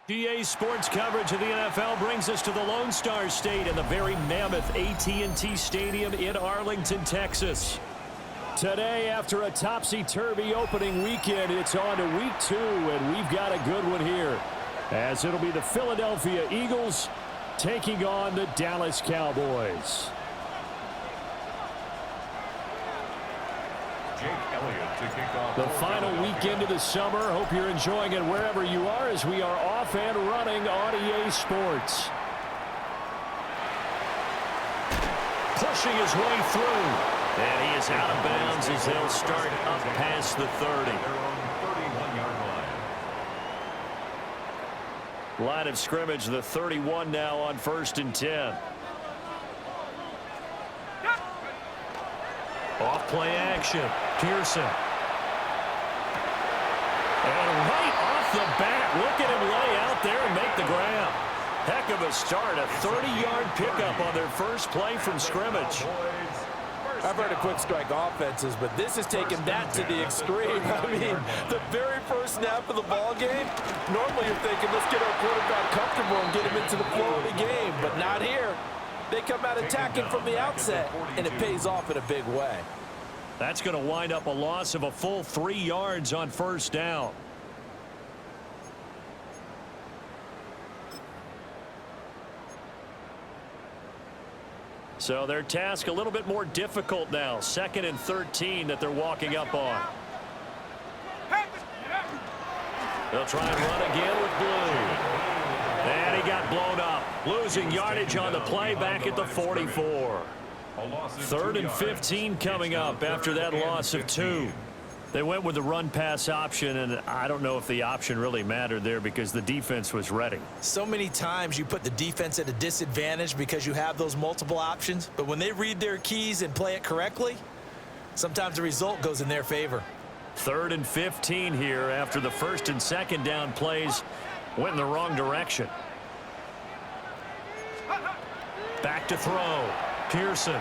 GA Sports coverage of the NFL brings us to the Lone Star State and the very mammoth AT&T Stadium in Arlington, Texas. Today, after a topsy-turvy opening weekend, it's on to week 2, and we've got a good one here, as it'll be the Philadelphia Eagles taking on the Dallas Cowboys. The final weekend of the summer. Hope you're enjoying it wherever you are, as we are off and running on EA Sports. Pushing his way through. And he is out of bounds as they'll start up past the 30. Line of scrimmage, the 31 now on 1st and 10. Off play action. Pearson. And right off the bat, look at him lay out there and make the grab. Heck of a start. A 30-yard pickup on their first play from scrimmage. I've heard of quick strike offenses, but this is taking that to the extreme. I mean, the very first snap of the ball game, normally you're thinking, let's get our quarterback comfortable and get him into the flow of the game, but not here. They come out attacking from the outset, and it pays off in a big way. That's going to wind up a loss of a full 3 yards on 1st down. So their task a little bit more difficult now. 2nd and 13 that they're walking up on. They'll try and run again with Blue. And he got blown up. Losing yardage on the play back at the 44. 3rd and 15 coming up after that loss of 2. They went with the run-pass option, and I don't know if the option really mattered there because the defense was ready. So many times you put the defense at a disadvantage because you have those multiple options, but when they read their keys and play it correctly, sometimes the result goes in their favor. 3rd and 15 here after the 1st and 2nd down plays went in the wrong direction. Back to throw. Pearson.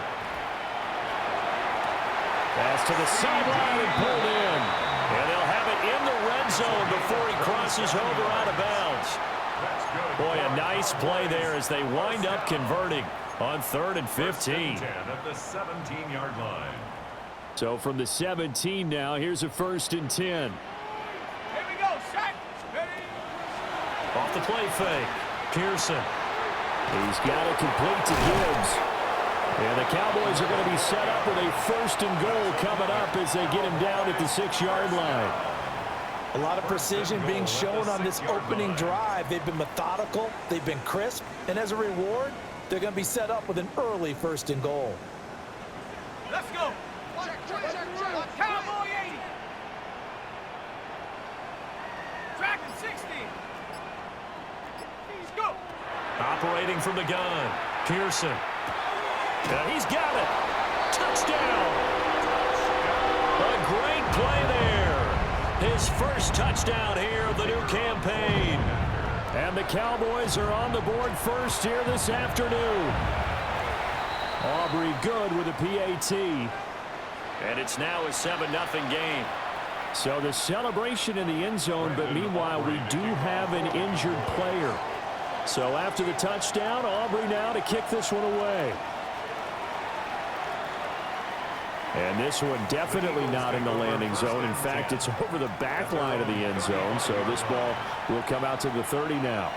Pass to the sideline and pulled in. And they'll have it in the red zone before he crosses over out of bounds. Boy, a nice play there as they wind up converting on 3rd and 15. At the 17-yard line. So from the 17 now, here's a 1st and 10. Here we go, set, ready. Off the play fake. Pearson. He's got it complete to Gibbs. And the Cowboys are going to be set up with a 1st and goal coming up as they get him down at the 6-yard line. A lot of precision being shown on this opening drive. They've been methodical, they've been crisp, and as a reward, they're going to be set up with an early 1st and goal. Let's go. Check. Cowboy 80. Tracking 60. Let's go. Operating from the gun. Pearson. He's got it. Touchdown. A great play there. His first touchdown here of the new campaign. And the Cowboys are on the board first here this afternoon. Aubrey good with a PAT. And it's now a 7-0 game. So the celebration in the end zone, but meanwhile we do have an injured player. So after the touchdown, Aubrey now to kick this one away. And this one definitely not in the landing zone. In fact, it's over the back line of the end zone. So this ball will come out to the 30 now.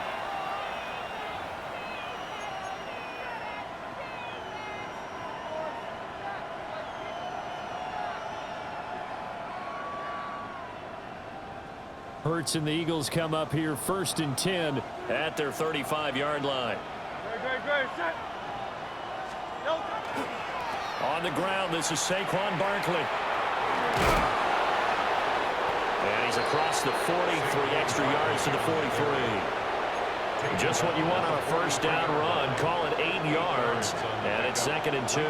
Hurts and the Eagles come up here 1st and 10 at their 35-yard line. On the ground, this is Saquon Barkley. And he's across the 40, 3 extra yards to the 43. Just what you want on a first down run. Call it 8 yards, and it's 2nd and 2.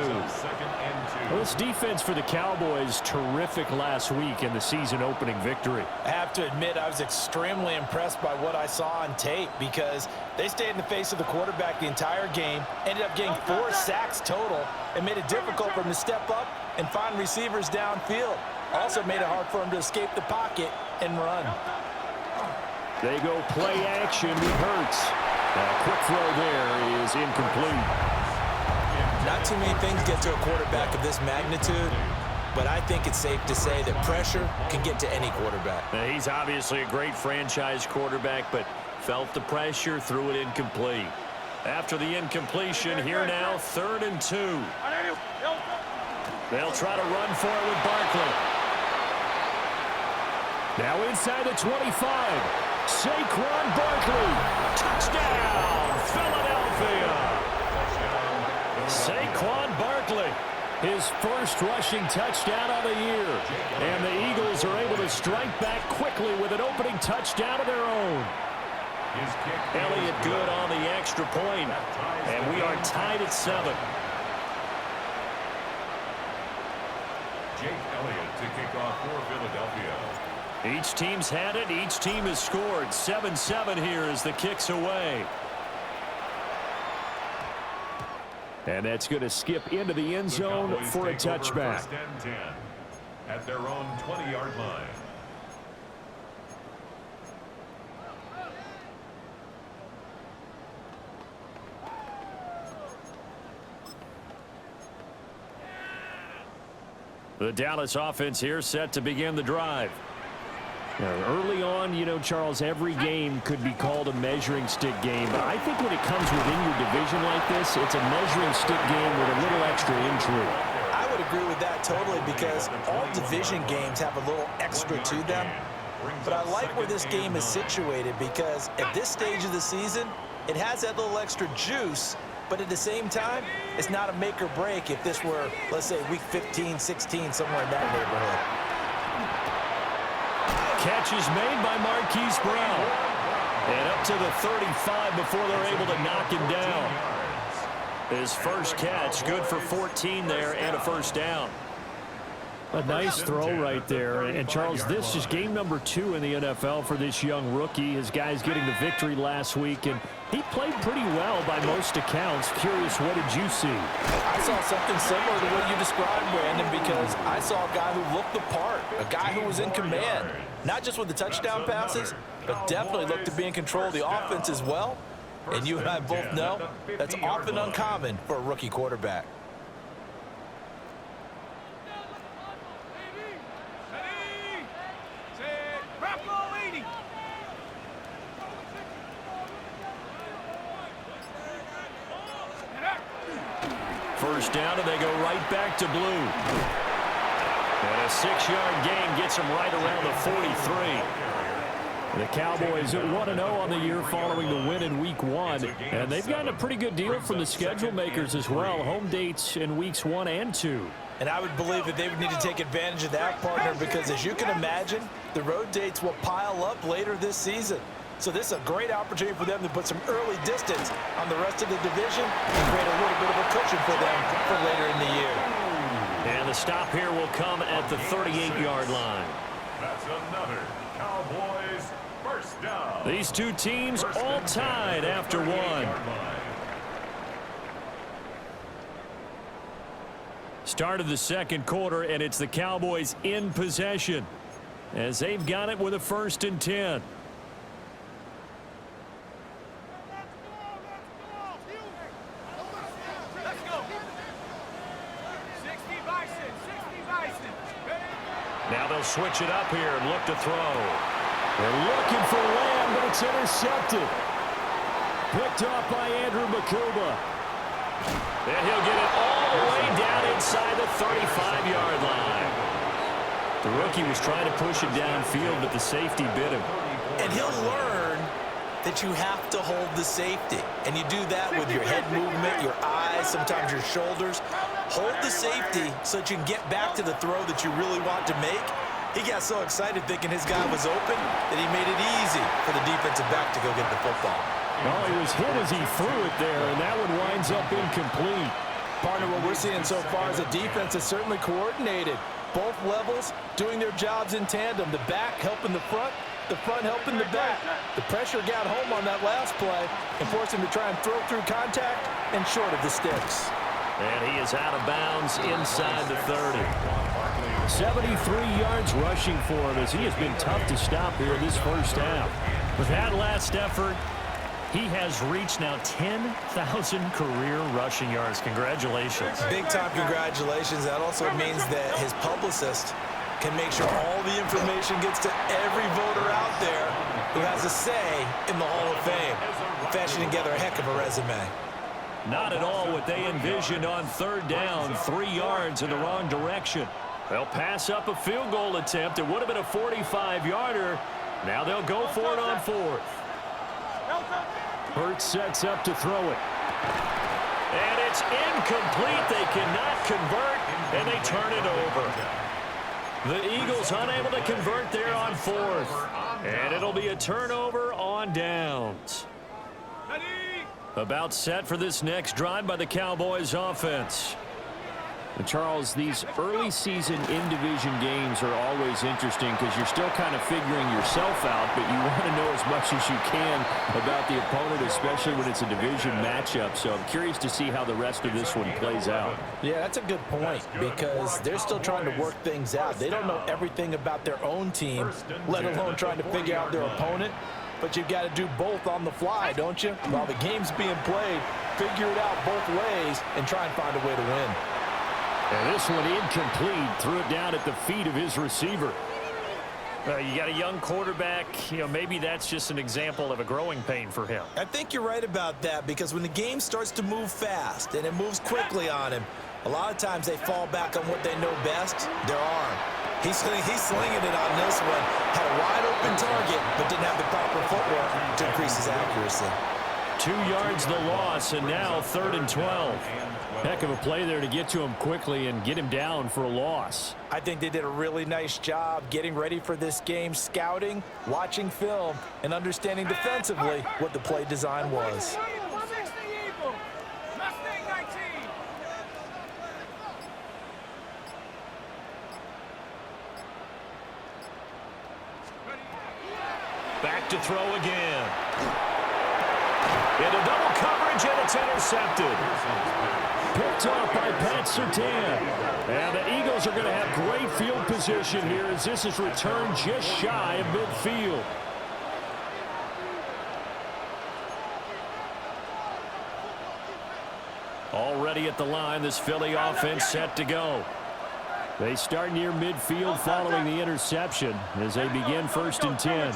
Well, this defense for the Cowboys, terrific last week in the season-opening victory. I have to admit, I was extremely impressed by what I saw on tape because they stayed in the face of the quarterback the entire game, ended up getting 4 sacks total, and made it difficult for him to step up and find receivers downfield. Also made it hard for him to escape the pocket and run. They go play action with Hurts. A quick throw there is incomplete. Not too many things get to a quarterback of this magnitude, but I think it's safe to say that pressure can get to any quarterback. He's obviously a great franchise quarterback, but felt the pressure, threw it incomplete. After the incompletion, here now, 3rd and 2. They'll try to run for it with Barkley. Now inside the 25. Saquon Barkley. Touchdown, Philadelphia. Saquon Barkley, his first rushing touchdown of the year. And the Eagles are able to strike back quickly with an opening touchdown of their own. Elliott good on the extra point, and we are tied at 7. Jake Elliott to kick off for Philadelphia. Each team's had it. Each team has scored. 7-7 here as the kick's away. And that's going to skip into the end zone for a touchback. 1st and 10 at their own 20-yard line. The Dallas offense here set to begin the drive. Now, early on, you know, Charles, every game could be called a measuring stick game. But I think when it comes within your division like this, it's a measuring stick game with a little extra intrigue. I would agree with that totally because all division games have a little extra to them. But I like where this game is situated because at this stage of the season, it has that little extra juice. But at the same time, it's not a make or break if this were, let's say, week 15, 16, somewhere in that neighborhood. Catch is made by Marquise Brown. And up to the 35 before they're able to knock him down. His first catch, good for 14 there and a first down. A nice throw right there. And Charles, this is game number 2 in the NFL for this young rookie. His guys getting the victory last week, and he played pretty well by most accounts. Curious, what did you see? I saw something similar to what you described, Brandon, because I saw a guy who looked the part, a guy who was in command, not just with the touchdown passes, but definitely looked to be in control of the offense as well. And you and I both know that's often uncommon for a rookie quarterback. First down, and they go right back to blue. And a 6-yard gain gets them right around the 43. The Cowboys at 1-0 on the year following the win in Week 1. And they've gotten a pretty good deal from the schedule makers as well. Home dates in Weeks 1 and 2. And I would believe that they would need to take advantage of that, partner, because as you can imagine, the road dates will pile up later this season. So this is a great opportunity for them to put some early distance on the rest of the division and create a little bit of a cushion for them for later in the year. And the stop here will come at the 38-yard line. That's another Cowboys first down. These two teams all tied after one. Start of the second quarter, and it's the Cowboys in possession. as they've got it with a 1st and 10. Let's go. 60 Bison. 60 Bison. Ready? Now they'll switch it up here and look to throw. They're looking for Lamb, but it's intercepted. Picked off by Andrew Makuba. And he'll get it all the way down inside the 35-yard line. The rookie was trying to push it downfield, but the safety bit him. And he'll learn that you have to hold the safety. And you do that with your head movement, your eyes, sometimes your shoulders. Hold the safety so that you can get back to the throw that you really want to make. He got so excited thinking his guy was open that he made it easy for the defensive back to go get the football. Well, he was hit as he threw it there, and that one winds up incomplete. Partner, what we're seeing so far is the defense is certainly coordinated. Both levels doing their jobs in tandem. The back helping the front helping the back. The pressure got home on that last play and forced him to try and throw through contact and short of the sticks. And he is out of bounds inside the 30. 73 yards rushing for him as he has been tough to stop here in this first half. With that last effort, he has reached now 10,000 career rushing yards. Congratulations. Big-time congratulations. That also means that his publicist can make sure all the information gets to every voter out there who has a say in the Hall of Fame. Fashioning together a heck of a resume. Not at all what they envisioned on 3rd down, 3 yards in the wrong direction. They'll pass up a field goal attempt. It would have been a 45-yarder. Now they'll go for it on 4th. Hurts sets up to throw it. And it's incomplete. They cannot convert, and they turn it over. The Eagles unable to convert there on 4th. And it'll be a turnover on downs. About set for this next drive by the Cowboys offense. And Charles, these early season in-division games are always interesting because you're still kind of figuring yourself out, but you want to know as much as you can about the opponent, especially when it's a division matchup. So I'm curious to see how the rest of this one plays out. Yeah, that's a good point because they're still trying to work things out. They don't know everything about their own team, let alone trying to figure out their opponent. But you've got to do both on the fly, don't you? While the game's being played, figure it out both ways and try and find a way to win. And this one incomplete. Threw it down at the feet of his receiver. You got a young quarterback. Maybe that's just an example of a growing pain for him. I think you're right about that because when the game starts to move fast and it moves quickly on him, a lot of times they fall back on what they know best, their arm. He's slinging it on this one. Had a wide open target, but didn't have the proper footwork to increase his accuracy. 2 yards the loss, and now 3rd and 12. Heck of a play there to get to him quickly and get him down for a loss. I think they did a really nice job getting ready for this game, scouting, watching film, and understanding defensively what the play design was. Back to throw again. Into double coverage, and it's intercepted. Picked off by Pat Surtain. And the Eagles are going to have great field position here as this is returned just shy of midfield. Already at the line, this Philly offense set to go. They start near midfield following the interception as they begin 1st and 10.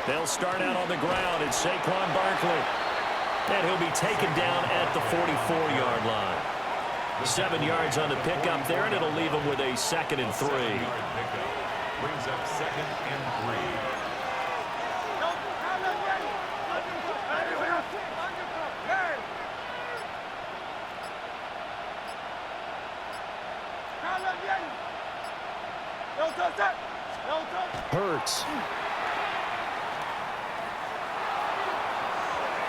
They'll start out on the ground. It's Saquon Barkley. And he'll be taken down at the 44-yard line. 7 yards on the pickup there, and it'll leave him with a 2nd and 3. Brings up 2nd and 3. Hurts.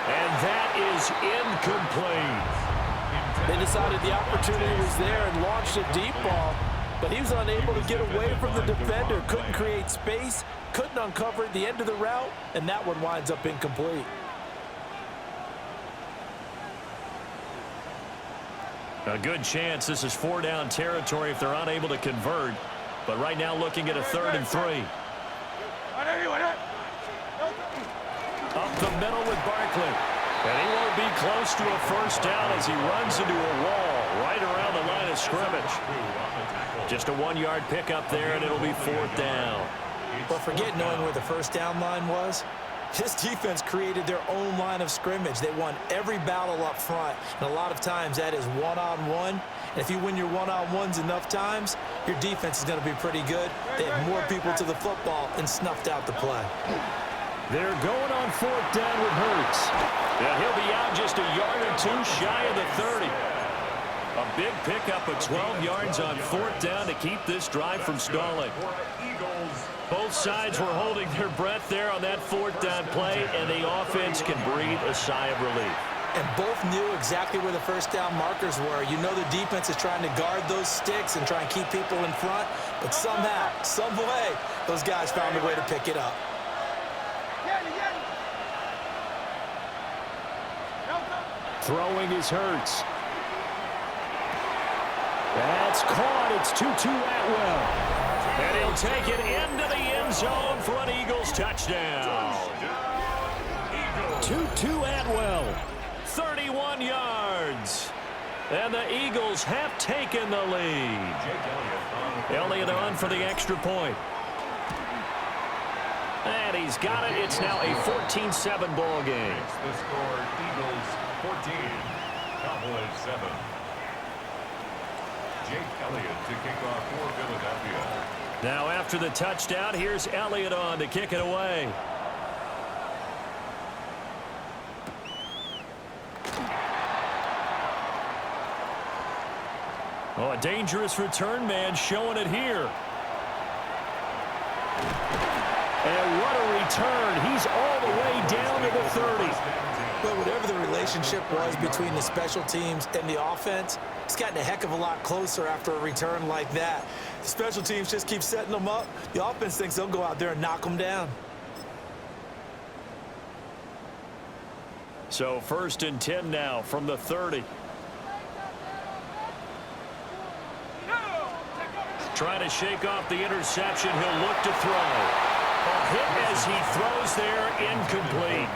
And that is incomplete. They decided the opportunity was there and launched a deep ball, but he was unable to get away from the defender, couldn't create space, couldn't uncover at the end of the route, and that one winds up incomplete. A good chance this is 4 down territory if they're unable to convert. But right now looking at a 3rd and 3. Up the middle with Barkley. And he won't be close to a first down as he runs into a wall right around the line of scrimmage. Just a 1-yard pickup there, and it'll be 4th down. Well, forget knowing where the first down line was. This defense created their own line of scrimmage. They won every battle up front, and a lot of times that is one-on-one. And if you win your one-on-ones enough times, your defense is going to be pretty good. They had more people to the football and snuffed out the play. They're going on 4th down with Hurts. And he'll be out just a yard or 2 shy of the 30. A big pickup of 12 yards on 4th down to keep this drive from stalling. Both sides were holding their breath there on that 4th down play, and the offense can breathe a sigh of relief. And both knew exactly where the first down markers were. You know the defense is trying to guard those sticks and try and keep people in front, but somehow, some way, those guys found a way to pick it up. Throwing is Hurts. That's caught. It's Tutu Atwell. And he'll take it into the end zone for an Eagles touchdown. Tutu Atwell, 31 yards. And the Eagles have taken the lead. Elliott on for the extra point. And he's got it. It's now a 14-7 ball game. The score, Eagles 14, Cowboys 7. Jake Elliott to kick off for Philadelphia. Now after the touchdown, here's Elliott on to kick it away. Oh, a dangerous return man showing it here. And what a return. He's all the way down to the 30. But whatever the relationship was between the special teams and the offense, it's gotten a heck of a lot closer after a return like that. The special teams just keep setting them up. The offense thinks they'll go out there and knock them down. So 1st and 10 now from the 30. Trying to shake off the interception. He'll look to throw. A hit as he throws there, incomplete.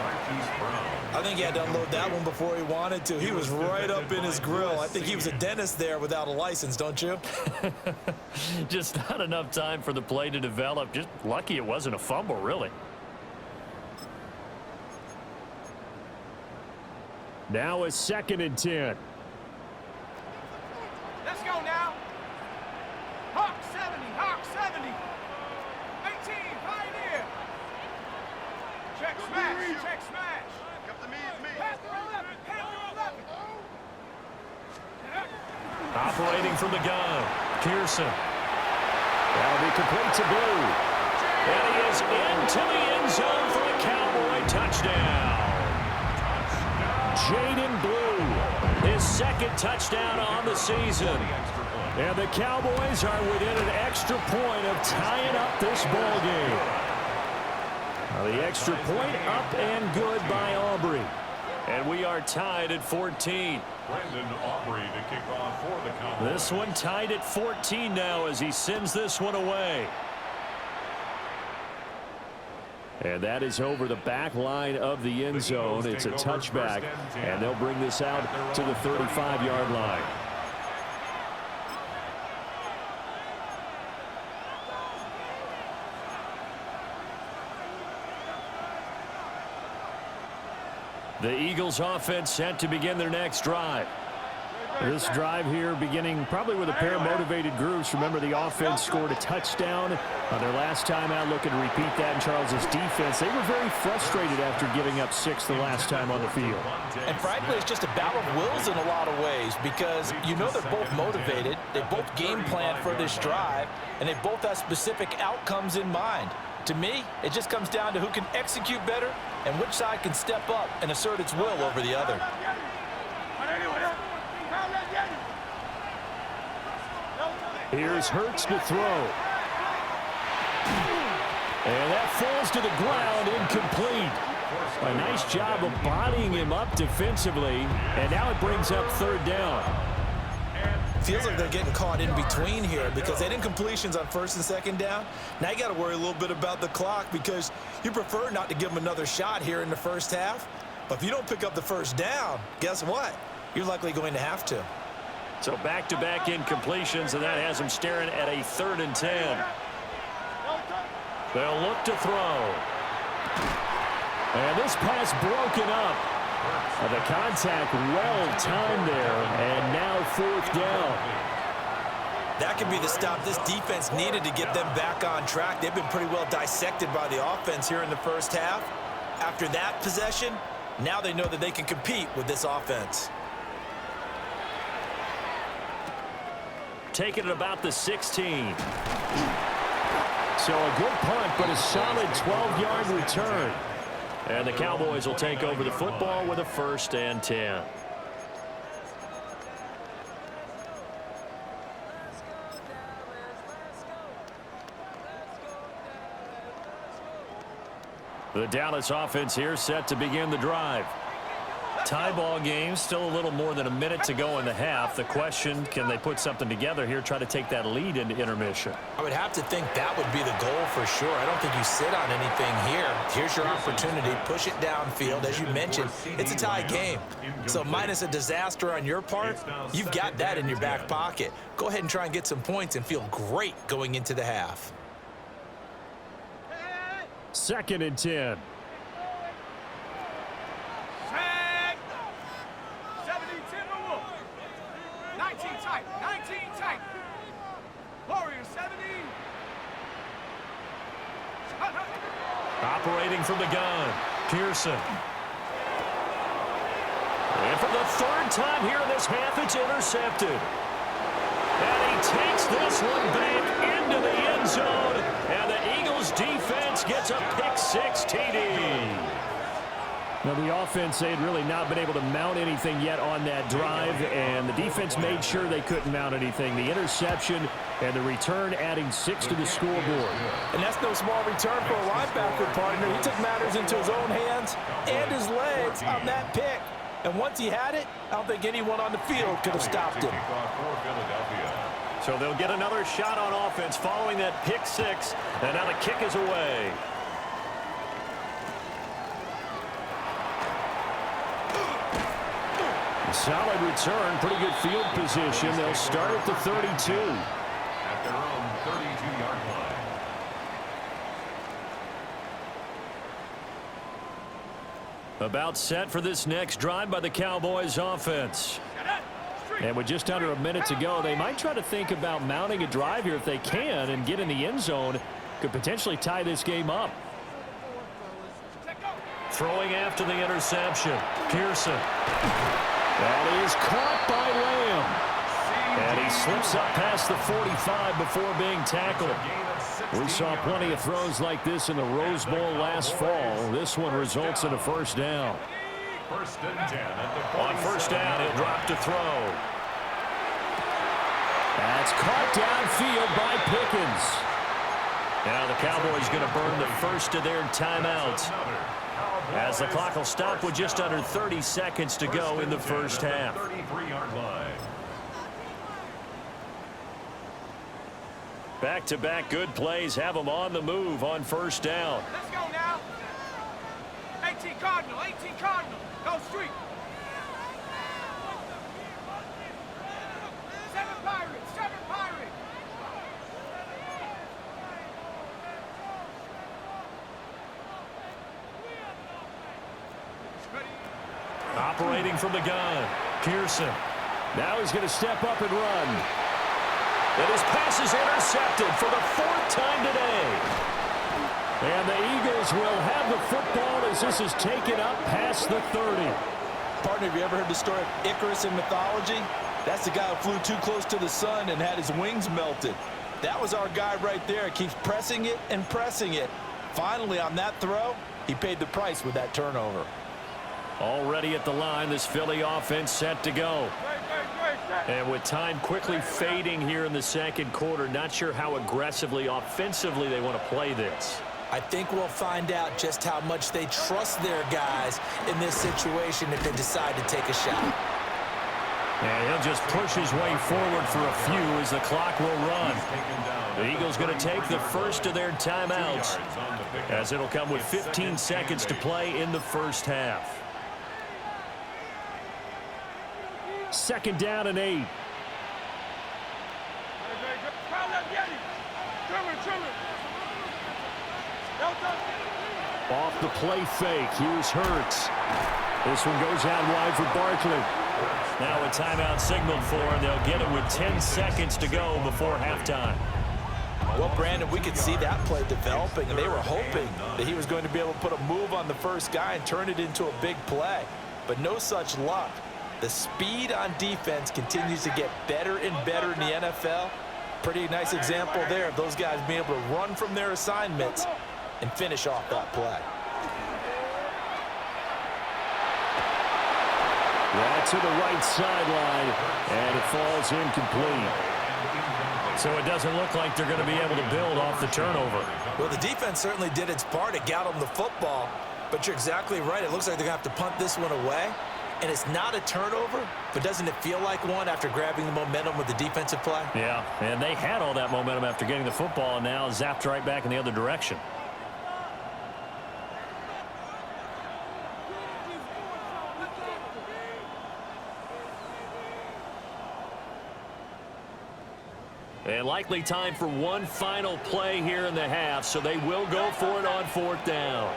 I think he had to unload that one before he wanted to. He was right up in his grill. I think he was a dentist there without a license, don't you? Just not enough time for the play to develop. Just lucky it wasn't a fumble, really. Now a 2nd and 10. Let's go now. Hawk 70, Hawk 70. 18, Pioneer. Check smash, check smash. Panther 11, Panther 11. Operating from the gun, Pearson. That'll be complete to Blue. And he is into the end zone for a Cowboy touchdown. Jaden Blue, his 2nd touchdown on the season. And the Cowboys are within an extra point of tying up this ball game. Now the extra point up and good by Aubrey. And we are tied at 14. Brandon Aubrey to kick off for the Cowboys. This one tied at 14 now as he sends this one away. And that is over the back line of the end zone. It's a touchback, and they'll bring this out to the 35-yard line. The Eagles offense set to begin their next drive. This drive here beginning probably with a pair of motivated groups. Remember, the offense scored a touchdown on their last time out. Looking to repeat that in Charles's defense. They were very frustrated after giving up 6 the last time on the field. And frankly, it's just a battle of wills in a lot of ways because you know they're both motivated. They both game plan for this drive, and they both have specific outcomes in mind. To me, it just comes down to who can execute better and which side can step up and assert its will over the other. Here's Hurts to throw. And that falls to the ground, incomplete. A nice job of bodying him up defensively, and now it brings up 3rd down. Feels like they're getting caught in between here because they didn't completions on first and second down. Now you got to worry a little bit about the clock because you prefer not to give them another shot here in the first half. But if you don't pick up the first down, guess what? You're likely going to have to. So back-to-back incompletions, and that has them staring at a 3rd and 10. They'll look to throw. And this pass broken up. The contact well timed there, and now 4th down. That could be the stop this defense needed to get them back on track. They've been pretty well dissected by the offense here in the first half. After that possession, now they know that they can compete with this offense. Taking it about the 16. So a good punt, but a solid 12-yard return. And the Cowboys will take over the football with a 1st and 10. The Dallas offense here set to begin the drive. Tie ball game, still a little more than a minute to go in the half. The question, can they put something together here, try to take that lead into intermission? I would have to think that would be the goal for sure. I don't think you sit on anything here. Here's your opportunity. Push it downfield. As you mentioned, it's a tie game. So minus a disaster on your part, you've got that in your back pocket. Go ahead and try and get some points and feel great going into the half. 2nd and 10. Sack. 17 to Wolf. 19 tight. 19 tight. Warriors 70. Operating from the gun, Pearson. And for the 3rd time here in this half, it's intercepted. And he takes this one back into the end zone. And the Eagles defense gets a pick-6 TD. Now, the offense, they had really not been able to mount anything yet on that drive, and the defense made sure they couldn't mount anything. The interception and the return adding 6 to the scoreboard. And that's no small return for a linebacker partner. He took matters into his own hands and his legs on that pick. And once he had it, I don't think anyone on the field could have stopped him. So they'll get another shot on offense following that pick-6, and now the kick is away. Solid return, pretty good field position. They'll start at the 32. At their own 32-yard line. About set for this next drive by the Cowboys offense. And with just under a minute to go, they might try to think about mounting a drive here if they can and get in the end zone. Could potentially tie this game up. Throwing after the interception, Pearson. That is caught by Lamb. And he slips up past the 45 before being tackled. We saw plenty of throws like this in the Rose Bowl last fall. This one results in a 1st down. 1st and 10 at the 47. On 1st down, he'll drop to throw. That's caught downfield by Pickens. Now the Cowboys going to burn the first of their timeouts, as the clock will stop with just under 30 seconds to go in the first half. 33-yard line. Back-to-back good plays have them on the move on 1st down. Let's go now. 18 Cardinal. 18 Cardinal. Go street. 7 Pirates. 7 Pirates. Operating from the gun, Pearson. Now he's going to step up and run. And his pass is intercepted for the 4th time today. And the Eagles will have the football as this is taken up past the 30. Partner, have you ever heard the story of Icarus in mythology? That's the guy who flew too close to the sun and had his wings melted. That was our guy right there. Keeps pressing it and pressing it. Finally, on that throw, he paid the price with that turnover. Already at the line, this Philly offense set to go. And with time quickly fading here in the 2nd quarter, not sure how aggressively, offensively they want to play this. I think we'll find out just how much they trust their guys in this situation if they decide to take a shot. And he'll just push his way forward for a few as the clock will run. The Eagles going to take the first of their timeouts, as it'll come with 15 seconds to play in the first half. 2nd down and 8. Off the play fake. Here's Hurts. This one goes out wide for Barkley. Now a timeout signaled for, and they'll get it with 10 seconds to go before halftime. Well, Brandon, we could see that play developing, and they were hoping that he was going to be able to put a move on the first guy and turn it into a big play. But no such luck. The speed on defense continues to get better and better in the NFL. Pretty nice example there of those guys being able to run from their assignments and finish off that play. That's to the right sideline, and it falls incomplete. So it doesn't look like they're going to be able to build off the turnover. Well, the defense certainly did its part to get them the football, but you're exactly right. It looks like they're going to have to punt this one away, and it's not a turnover, but doesn't it feel like one after grabbing the momentum with the defensive play? Yeah, and they had all that momentum after getting the football, and now zapped right back in the other direction. And likely time for one final play here in the half, so they will go for it on 4th down.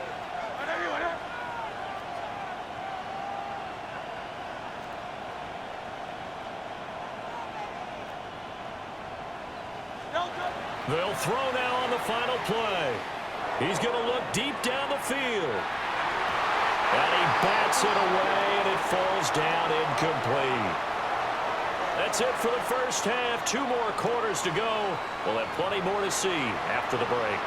They'll throw now on the final play. He's going to look deep down the field. And he bats it away, and it falls down incomplete. That's it for the first half. 2 more quarters to go. We'll have plenty more to see after the break.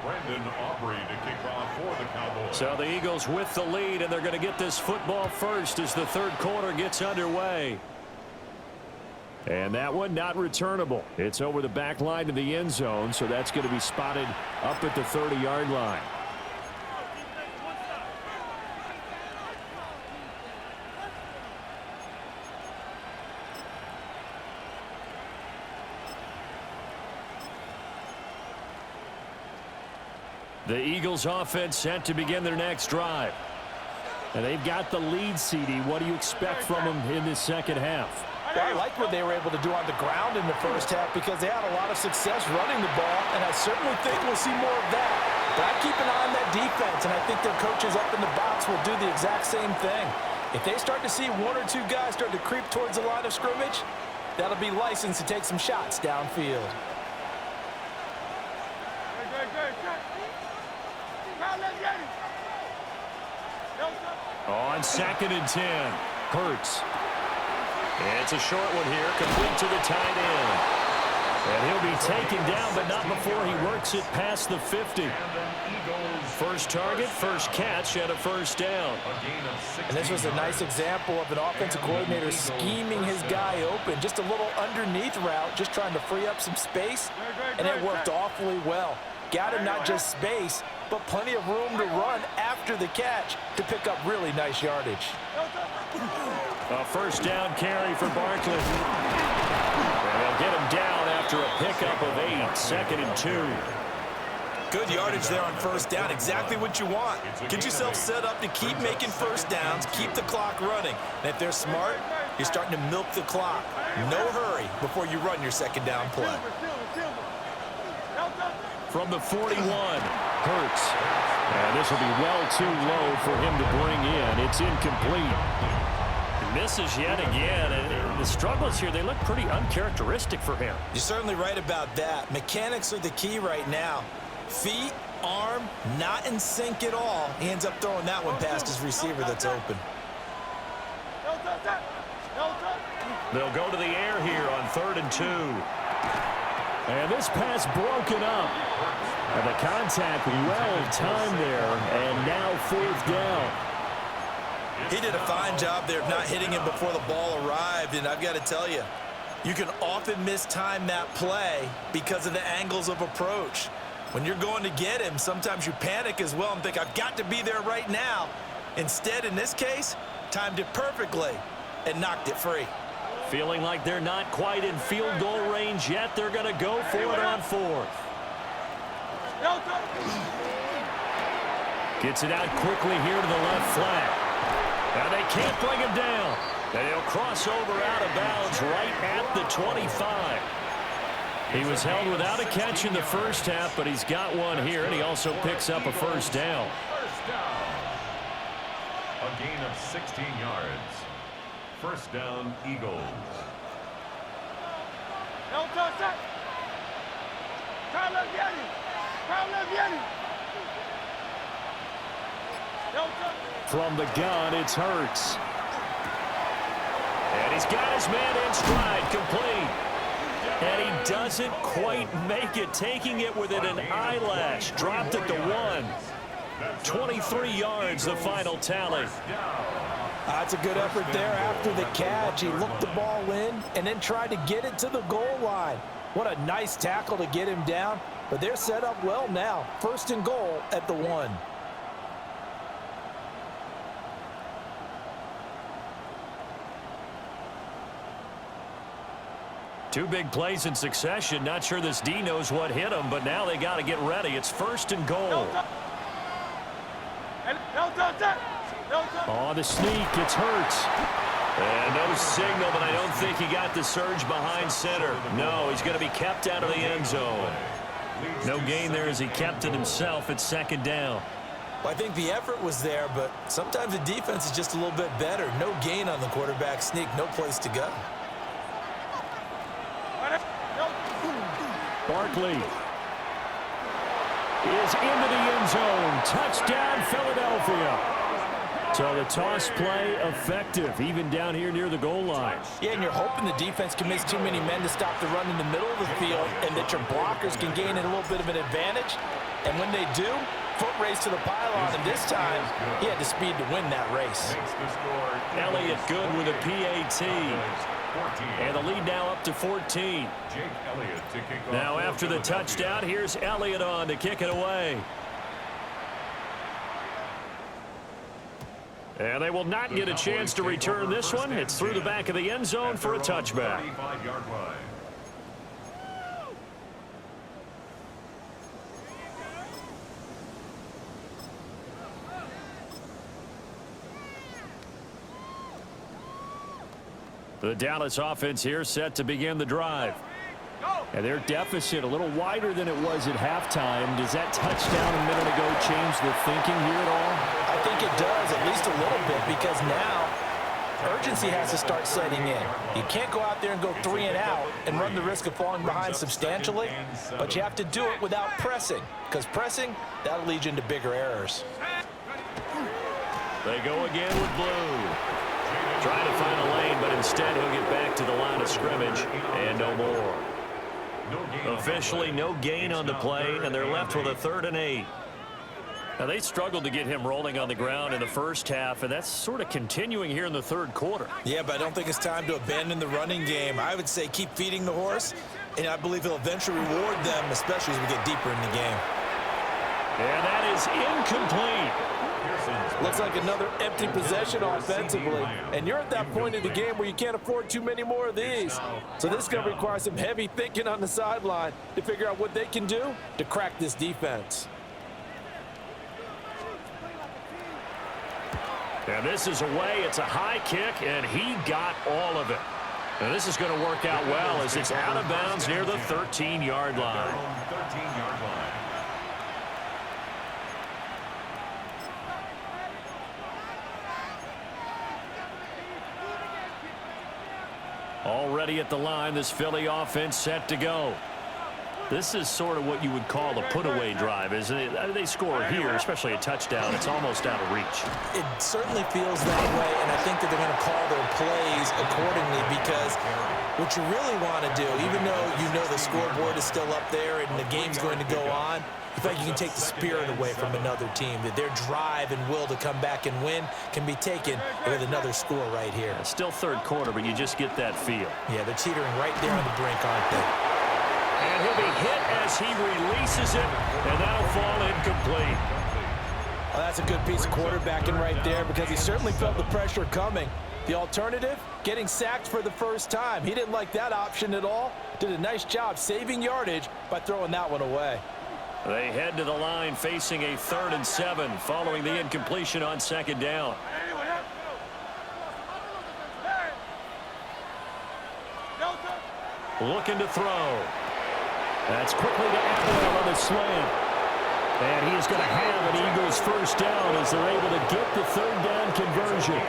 Brandon Aubrey to kick off for the Cowboys. So the Eagles with the lead, and they're going to get this football first as the 3rd quarter gets underway. And that one not returnable. It's over the back line to the end zone, so that's going to be spotted up at the 30-yard line. The Eagles offense set to begin their next drive. And they've got the lead, CD. What do you expect from them in this second half? Well, I like what they were able to do on the ground in the first half because they had a lot of success running the ball, and I certainly think we'll see more of that. But I keep an eye on that defense, and I think their coaches up in the box will do the exact same thing. If they start to see 1 or 2 guys start to creep towards the line of scrimmage, that'll be licensed to take some shots downfield. On 2nd and 10, Hurts. It's a short one here, complete to the tight end. And he'll be taken down, but not before he works it past the 50. First target, first catch, and a first down. And this was a nice example of an offensive coordinator scheming his guy open. Just a little underneath route, just trying to free up some space, and it worked awfully well. Got him not just space, but plenty of room to run after the catch to pick up really nice yardage. A first down carry for Barkley. And they'll get him down after a pickup of 8, 2nd and 2. Good yardage there on first down. Exactly what you want. Get yourself set up to keep making first downs, keep the clock running. And if they're smart, you're starting to milk the clock. No hurry before you run your second down play. From the 41, Hurts. And this will be well too low for him to bring in. It's incomplete. Misses yet again. And the struggles here, they look pretty uncharacteristic for him. You're certainly right about that. Mechanics are the key right now. Feet, arm, not in sync at all. He ends up throwing that one past his receiver that's open. They'll go to the air here on 3rd and 2. And this pass broken up. And the contact well timed there. And now 4th down. He did a fine job there of not hitting him before the ball arrived. And I've got to tell you, you can often mistime that play because of the angles of approach. When you're going to get him, sometimes you panic as well and think, I've got to be there right now. Instead, in this case, timed it perfectly and knocked it free. Feeling like they're not quite in field goal range yet. They're going to go for it on fourth. Gets it out quickly here to the left flat. Now they can't bring him down. And he'll cross over out of bounds right at the 25. He was held without a catch in the first half, but he's got one here, and he also picks up a first down. A gain of 16 yards. First down, Eagles. From the gun, it's Hurts. And he's got his man in stride, complete. And he doesn't quite make it, taking it within an eyelash. Dropped at the 1. 23 yards, the final tally. That's a good effort there after the catch. He looked the ball in and then tried to get it to the goal line. What a nice tackle to get him down. But they're set up well now. First and goal at the 1. Two big plays in succession. Not sure this D knows what hit him, but now they got to get ready. It's first and goal. On the sneak, it's Hurts. And no signal, but I don't think he got the surge behind center. No, he's going to be kept out of the end zone. No gain there as he kept it himself at second down. Well, I think the effort was there, but sometimes the defense is just a little bit better. No gain on the quarterback sneak, no place to go. Barkley is into the end zone. Touchdown, Philadelphia. So the toss play effective, even down here near the goal line. Yeah, and you're hoping the defense can miss too many men to stop the run in the middle of the field and that your blockers can gain a little bit of an advantage. And when they do, foot race to the pylon, and this time he had the speed to win that race. Elliott good with a PAT. And the lead now up to 14. Now after the touchdown, here's Elliott on to kick it away. And they will not get a chance to return this one. It's through the back of the end zone for a touchback. The Dallas offense here set to begin the drive. And their deficit a little wider than it was at halftime. Does that touchdown a minute ago change the thinking here at all? I think it does, at least a little bit, because now urgency has to start setting in. You can't go out there and go 3 and out and run the risk of falling behind substantially, but you have to do it without pressing, because pressing, that'll lead you into bigger errors. They go again with Blue. Trying to find a lane, but instead he'll get back to the line of scrimmage and no more. Officially no gain on the play, and they're left with a 3rd and 8. Now they struggled to get him rolling on the ground in the first half, and that's sort of continuing here in the third quarter. Yeah, but I don't think it's time to abandon the running game. I would say keep feeding the horse, and I believe he'll eventually reward them, especially as we get deeper in the game. And that is incomplete. Looks like another empty possession offensively. And you're at that point in the game where you can't afford too many more of these. So this is going to require some heavy thinking on the sideline to figure out what they can do to crack this defense. And this is away. It's a high kick, and he got all of it. And this is going to work out well as it's out of bounds near the 13-yard line. 13-yard line. Already at the line, this Philly offense set to go. This is sort of what you would call a put-away drive, isn't it? They score here, especially a touchdown. It's almost out of reach. It certainly feels that way, and I think that they're going to call their plays accordingly, because what you really want to do, even though you know the scoreboard is still up there and the game's going to go on, you feel like you can take the spirit away from another team, that their drive and will to come back and win can be taken with another score right here. It's still third quarter, but you just get that feel. Yeah, they're teetering right there on the brink, aren't they? And he'll be hit as he releases it, and that'll fall incomplete. Well, that's a good piece of quarterbacking right there because he certainly felt the pressure coming. The alternative, getting sacked for the first time. He didn't like that option at all. Did a nice job saving yardage by throwing that one away. They head to the line facing a 3rd and 7 following the incompletion on 2nd down. Looking to throw. That's quickly to Atwell on the slant. And he's going to have an Eagles first down as they're able to get the 3rd down conversion.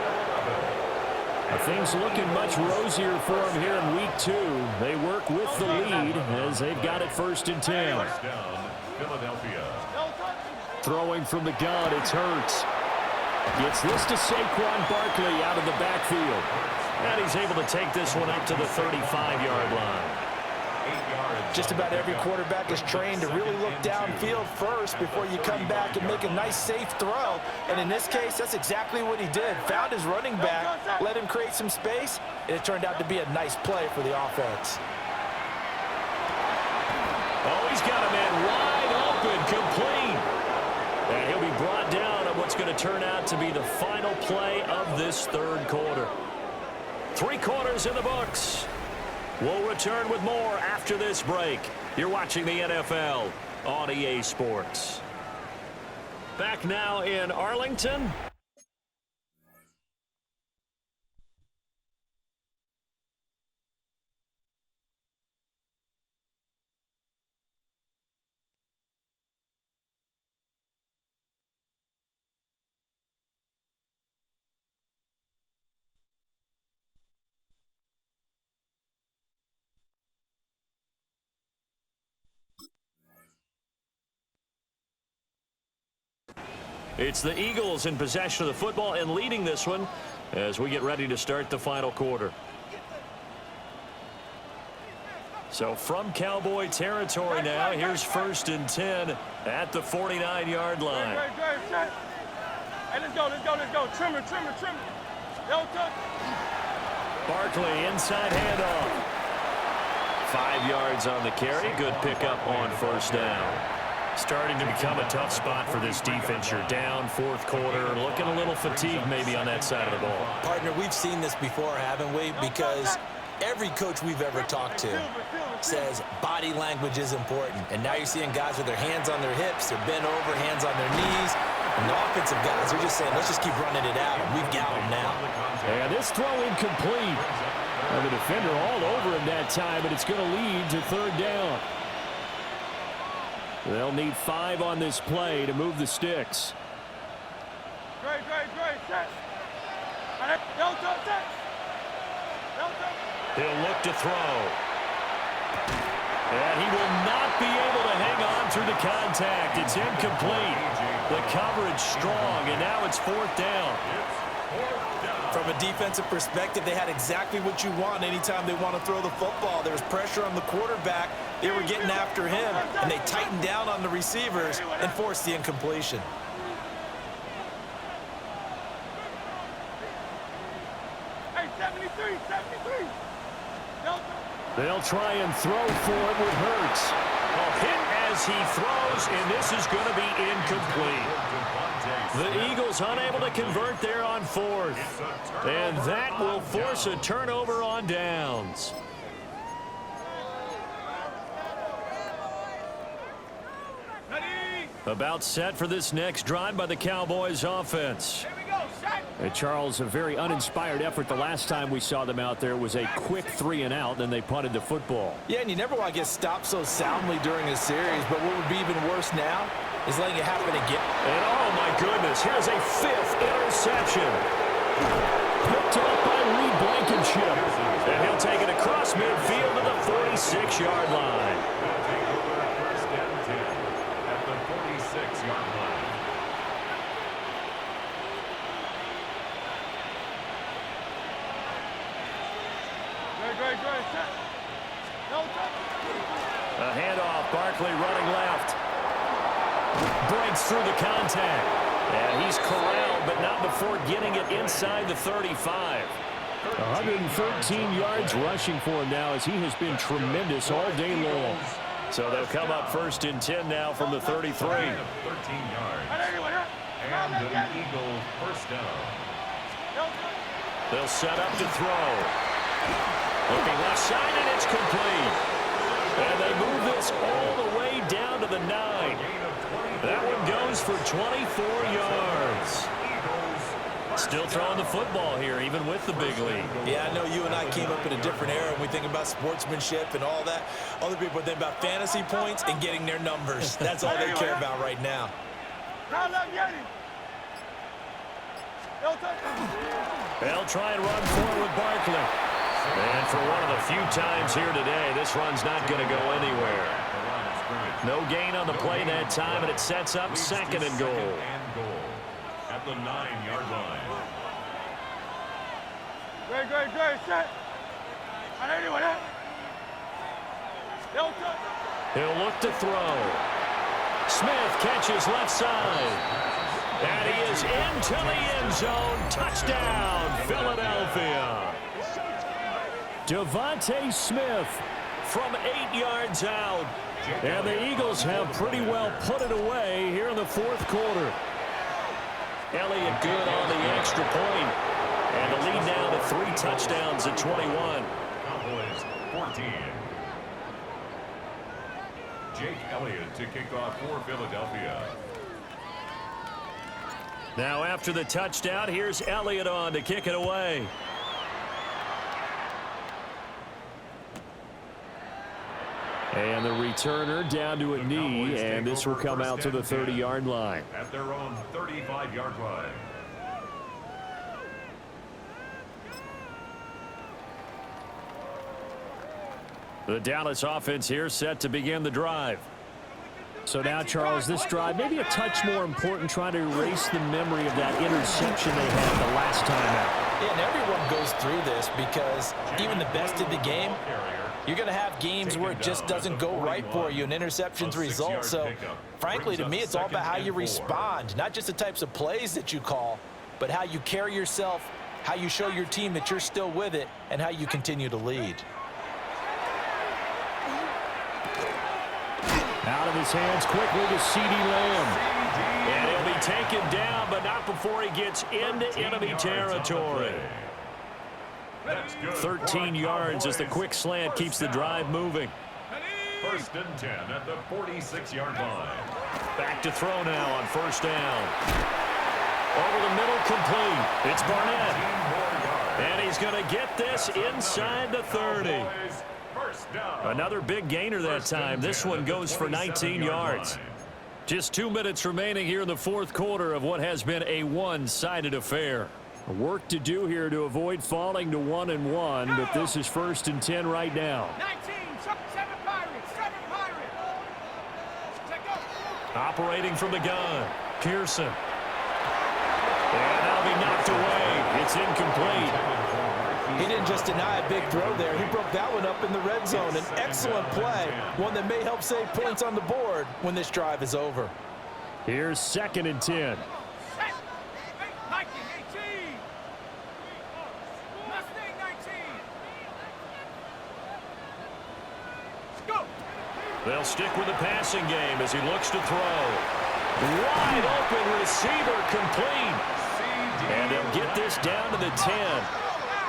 Things looking much rosier for them here in week 2. They work with the lead as they've got it 1st and 10. First down, Philadelphia. Throwing from the gun, it's Hurts. Gets this to Saquon Barkley out of the backfield. And he's able to take this one up to the 35-yard line. Just about every quarterback is trained to really look downfield first before you come back and make a nice, safe throw. And in this case, that's exactly what he did. Found his running back, let him create some space, and it turned out to be a nice play for the offense. Oh, he's got a man wide open, complete. And he'll be brought down on what's going to turn out to be the final play of this 3rd quarter. 3 quarters in the books. We'll return with more after this break. You're watching the NFL on EA Sports. Back now in Arlington. It's the Eagles in possession of the football and leading this one as we get ready to start the final quarter. So from Cowboy territory now, here's 1st and 10 at the 49-yard line. Hey, let's go. Trimmer. Barkley inside handoff. 5 yards on the carry. Good pickup on 1st down. Starting to become a tough spot for this defense. You're down 4th quarter, looking a little fatigued maybe on that side of the ball. Partner, we've seen this before, haven't we? Because every coach we've ever talked to says body language is important. And now you're seeing guys with their hands on their hips, they're bent over, hands on their knees. And the offensive guys are just saying, let's just keep running it out. We've got them now. And this throw incomplete. And the defender all over him that time, but it's going to lead to 3rd down. They'll need 5 on this play to move the sticks. Great. He'll look to throw. And he will not be able to hang on through the contact. It's incomplete. The coverage strong, and now it's 4th down. From a defensive perspective, they had exactly what you want anytime they want to throw the football. There was pressure on the quarterback. They were getting after him, and they tightened down on the receivers and forced the incompletion. Hey, 73. They'll try and throw for it with Hurts. A hit as he throws, and this is going to be incomplete. The Eagles unable to convert there on 4th. And that will force a turnover on downs. About set for this next drive by the Cowboys offense. And Charles, a very uninspired effort. The last time we saw them out there was a quick 3 and out, then they punted the football. Yeah, and you never want to get stopped so soundly during a series, but what would be even worse now is letting it happen again. And oh my goodness, here's a 5th interception. Picked up by Lee Blankenship. And he'll take it across midfield to the 46-yard line. First down 10 at the 46-yard line. A handoff, Barkley running left. Breaks through the contact. And he's corralled, but not before getting it inside the 35. 113 yards rushing for him now as he has been tremendous all day long. So they'll come up 1st and 10 now from the 33. 13 yards. And the Eagles first down. They'll set up to throw. Looking left side, and it's complete. And they move this all the way down to the 9. That one goes for 24 yards. Still throwing the football here, even with the big lead. Yeah, I know you and I came up in a different era when we think about sportsmanship and all that. Other people think about fantasy points and getting their numbers. That's all they care about right now. They'll try and run forward with Barkley. And for one of the few times here today, this run's not going to go anywhere. No gain on the play that time, and it sets up second and goal. At the 9-yard line. Great, set. He'll look to throw. Smith catches left side. And he is into the end zone. Touchdown, Philadelphia. Devontae Smith from 8 yards out. And the Eagles have pretty well put it away here in the fourth quarter. Elliott good on the extra point. And the lead now to 3 touchdowns at 21. Cowboys 14. Jake Elliott to kick off for Philadelphia. Now after the touchdown, here's Elliott on to kick it away. And the returner down to a knee, and this will come out to the 30-yard line. At their own 35-yard line. The Dallas offense here set to begin the drive. So now, Charles, this drive maybe a touch more important, trying to erase the memory of that interception they had the last time out. Yeah, and everyone goes through this because even the best of the game, you're going to have games where it just doesn't go right for you and interceptions result. So, frankly, to me, it's all about how you respond, not just the types of plays that you call, but how you carry yourself, how you show your team that you're still with it, and how you continue to lead. Out of his hands quickly to CeeDee Lamb. And he'll be taken down, but not before he gets into enemy territory. 13 yards as the quick slant keeps the drive moving. First and 10 at the 46-yard line. Back to throw now on first down. Over the middle, complete. It's Barnett. And he's going to get this inside the 30. Another big gainer that time. This one goes for 19 yards. Just 2 minutes remaining here in the fourth quarter of what has been a one-sided affair. Work to do here to avoid falling to 1-1, but this is first and 10 right now. 19, 7 Pirates, 7 Pirates. Take go. Operating from the gun, Pearson. And that'll be knocked away. It's incomplete. He didn't just deny a big throw there. He broke that one up in the red zone. An excellent play, one that may help save points on the board when this drive is over. Here's second and 10. 19, 18. Mustang 19. Go. They'll stick with the passing game as he looks to throw. Wide open receiver, complete. And they'll get this down to the 10.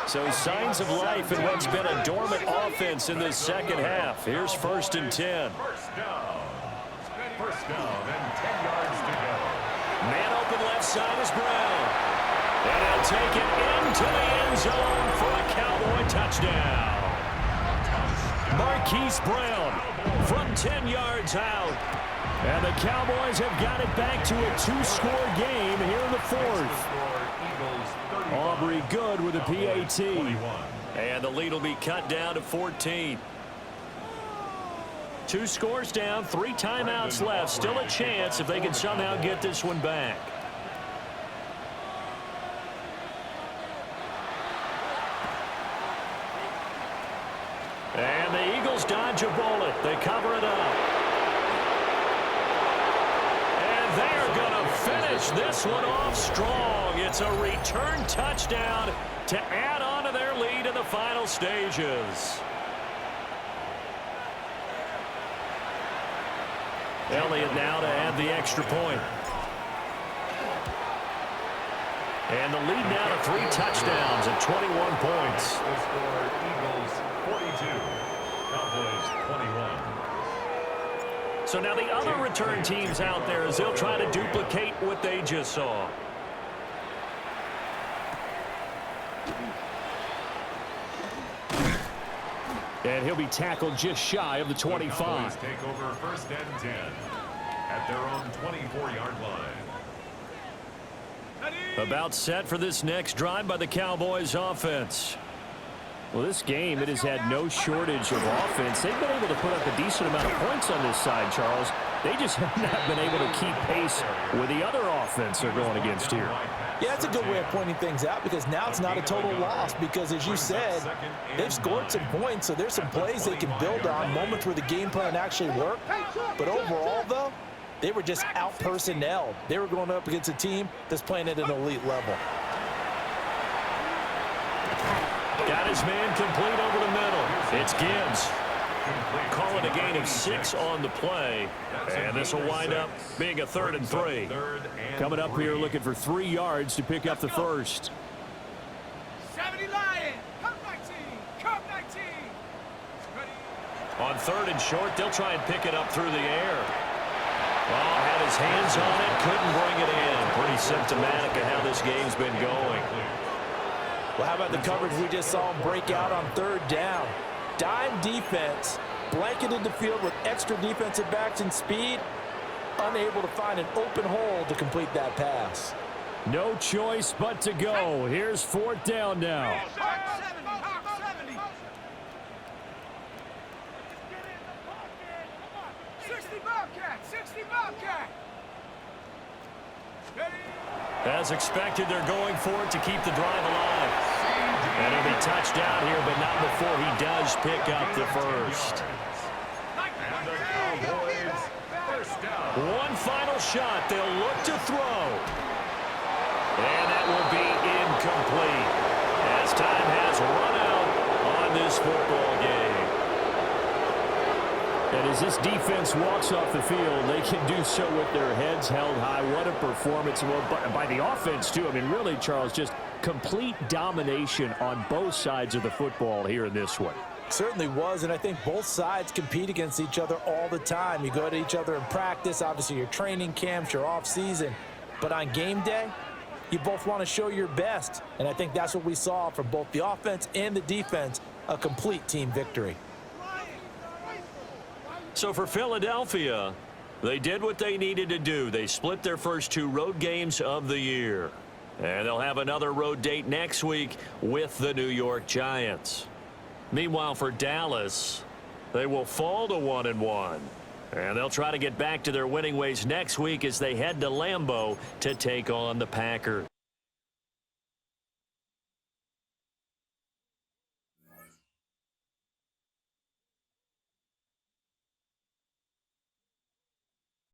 So signs of life in what's been a dormant offense in this second half. Here's first and 10. First down and 10 yards to go. Man open left side is Brown. And he'll take it into the end zone for a Cowboy touchdown. Marquise Brown from 10 yards out. And the Cowboys have got it back to a 2-score game here in the fourth. Aubrey good with a PAT. And the lead will be cut down to 14. 2 scores down, 3 timeouts left. Still a chance if they can somehow get this one back. And the Eagles dodge a bullet. They cover it up. And they're going to finish this one off strong. It's a return touchdown to add on to their lead in the final stages. Elliott now to add the extra point. And the lead now to 3 touchdowns and 21 points. The score, Eagles 42, Cowboys 21. So now the other return teams out there as they'll try to duplicate what they just saw. And he'll be tackled just shy of the 25. The Cowboys take over 1st and 10 at their own 24-yard line. About set for this next drive by the Cowboys offense. Well, this game, it has had no shortage of offense. They've been able to put up a decent amount of points on this side, Charles. They just have not been able to keep pace with the other offense they're going against here. Yeah, it's a good way of pointing things out because now it's not a total loss because, as you said, they've scored some points, so there's some plays they can build on, moments where the game plan actually worked. But overall, though, they were just out-personnelled. They were going up against a team that's playing at an elite level. Got his man complete over the middle. It's Gibbs. Call it a gain of 6 on the play. And this will wind up being a 3rd and 3. Coming up here looking for 3 yards to pick up the first. 70 Lions. Come 19. Come 19. Ready. On 3rd and short, they'll try and pick it up through the air. Well, had his hands on it, couldn't bring it in. Pretty symptomatic of how this game's been going. Well, how about the coverage we just saw him break out on 3rd down? Dime defense, blanketed the field with extra defensive backs and speed, unable to find an open hole to complete that pass. No choice but to go. Here's 4th down now. Hawk 70. Hawk 70. 60 Bobcat. 60 Bobcat. Ready. As expected, they're going for it to keep the drive alive. And he'll be touchdown here, but not before he does pick up the first. And the Cowboys, 1st down. One final shot. They'll look to throw. And that will be incomplete as time has run out on this football game. And as this defense walks off the field, they can do so with their heads held high. What a performance by the offense, too. I mean, really, Charles, just complete domination on both sides of the football here in this one. Certainly was, and I think both sides compete against each other all the time. You go at each other in practice, obviously your training camps, your off-season. But on game day, you both want to show your best. And I think that's what we saw from both the offense and the defense, a complete team victory. So for Philadelphia, they did what they needed to do. They split their first 2 road games of the year. And they'll have another road date next week with the New York Giants. Meanwhile, for Dallas, they will fall to 1-1. And they'll try to get back to their winning ways next week as they head to Lambeau to take on the Packers.